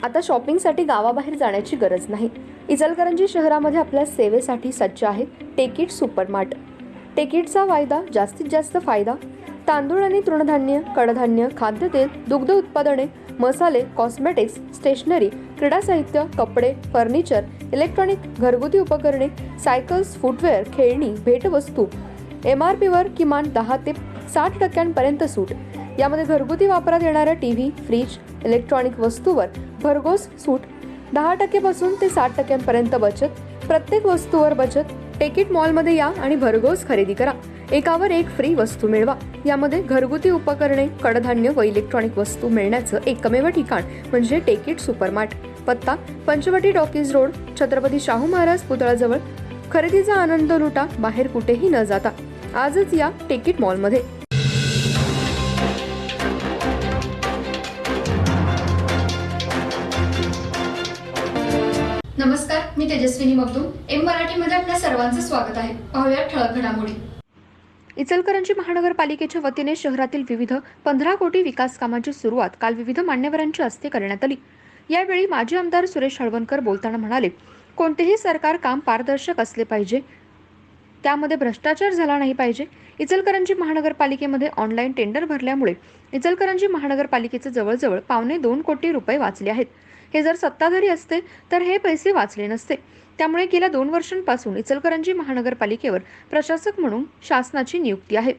आता शॉपिंगसाठी गावाबाहेर जाण्याची गरज नाही। इचलकरंजी शहरामध्ये आपल्या सेवेसाठी सज्ज आहे टेकिट सुपरमार्ट। टेकिटचा वायदा जास्तीत जास्त फायदा। तांदूळ आणि तृणधान्य, कडधान्य, खाद्यतेल, दुग्ध उत्पादने, मसाले, कॉस्मेटिक्स, स्टेशनरी, क्रीडा साहित्य, कपडे, फर्निचर, इलेक्ट्रॉनिक, घरगुती उपकरणे, सायकल्स, फुटवेअर, खेळणी, भेटवस्तू, MRP वर किमान 10 ते 60% सूट। यामध्ये घरगुती वापरात येणाऱ्या टीव्ही, फ्रीज, इलेक्ट्रॉनिक वस्तूवर भरघोस सूट। 10% पासून ते 60% बचत। प्रत्येक वस्तूवर बचत। टेकिट मॉलमध्ये या आणि भरघोस खरेदी करा। एकावर एक फ्री वस्तू मिळवा। यामध्ये घरगुती उपकरणे, कडधान्य व इलेक्ट्रॉनिक वस्तू मिळण्याचं एकमेव ठिकाण म्हणजे टेकिट सुपरमार्ट। पत्ता पंचवटी टॉकीज रोड, छत्रपती शाहू महाराज पुतळ्याजवळ। खरेदीचा आनंद लुटा, बाहेर कुठेही न जाता। आजच या टेकिट मॉलमध्ये। नमस्कार, मी तेजस्विनी मगदूम। एम मराठीमध्ये आपल्या सर्वांचं स्वागत आहे। पाहूया ठळक घडामोडी। इचलकरंजी महानगरपालिकेच्या वतीने शहरातील विविध 15 कोटी विकास कामांची सुरुवात काल विविध मान्यवरांच्या हस्ते करण्यात आली। यावेळी माजी आमदार सुरेश हळवणकर बोलताना म्हणाले, कोणतेही सरकार काम पारदर्शक असले पाहिजे, त्यामध्ये भ्रष्टाचार झाला नाही पाहिजे। इचलकरंजी महानगरपालिकेमध्ये ऑनलाईन टेंडर भरल्यामुळे इचलकरंजी महानगरपालिकेचे जवळजवळ 2.25 कोटी रुपये वाचले आहेत। हे जर सत्ताधारी असते तर हे पैसे वाचले नसते। त्यामुळे गेल्या 2 वर्षांपासून इचलकरंजी महानगरपालिकेवर प्रशासक म्हणून शासनाची नियुक्ती आहे।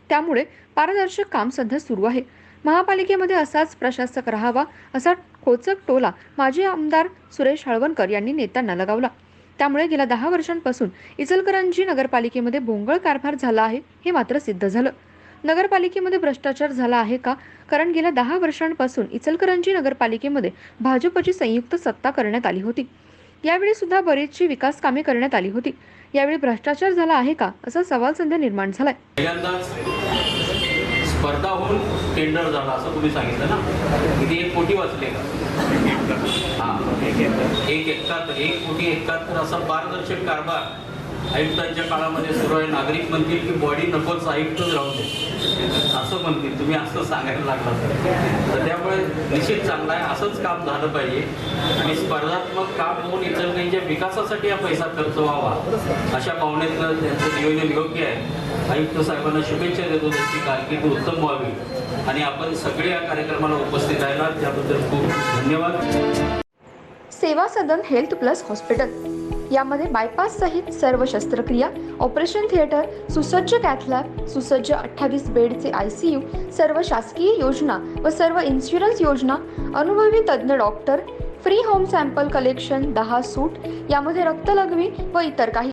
त्यामुळे पारदर्शक काम सध्या सुरू आहे। महापालिकेमध्ये असाच प्रशासक राहावा असा खोचक टोला माजी आमदार सुरेश हळवणकर यांनी नेत्यांना लगावला। त्यामुळे गेल्या 10 वर्षांपासून इचलकरंजी नगरपालिकेमध्ये भोंगळ कारभार झाला आहे हे मात्र सिद्ध झालं। नगरपालिकेमध्ये भ्रष्टाचार झाला आहे का? कारण गेल्या 10 वर्षांपासून इचलकरंजी नगरपालिकेमध्ये भाजपची संयुक्त सत्ता करण्यात आली होती। यावेळी सुद्धा बरीचशी विकास कामे करण्यात आली होती। यावेळी भ्रष्टाचार झाला आहे का असा सवाल सध्या निर्माण झालाय। पहिल्यांदाच स्पर्धा होऊन टेंडर झाला असं तुम्ही सांगितलं ना, किती 1 कोटी वाचले का? हां, 1 कोटी 71 असा पारदर्शक कारभार आयुक्तांच्या काळामध्ये सुरू आहे। नागरिक म्हणतील की बॉडी नकोच, आयुक्तच राहू दे असं म्हणतील, तुम्ही असं सांगायला लागला तर त्यामुळे निश्चित चांगला आहे। असंच काम झालं पाहिजे आणि स्पर्धात्मक काम होऊन इचलकरंजीच्या विकासासाठी हा पैसा खर्च व्हावा अशा भावनेतनं त्यांचं नियोजन योग्य आहे। आयुक्त साहेबांना शुभेच्छा देतो, त्यांची कारकीर्द उत्तम व्हावी आणि आपण सगळे या कार्यक्रमाला उपस्थित राहिला त्याबद्दल खूप धन्यवाद। सेवा सदन हेल्थ प्लस हॉस्पिटल, यामध्ये बायपास सहित सर्व शस्त्रक्रिया, ऑपरेशन थिएटर, सुसज्ज कॅथ लॅब, सुसज्ज 28 बेडचे ICU, सर्व शासकीय योजना व सर्व इन्शुरन्स योजना, अनुभवी तज्ञ doctor, free home sample collection, 10 सूट, यामध्ये रक्तलघवी व इतर काही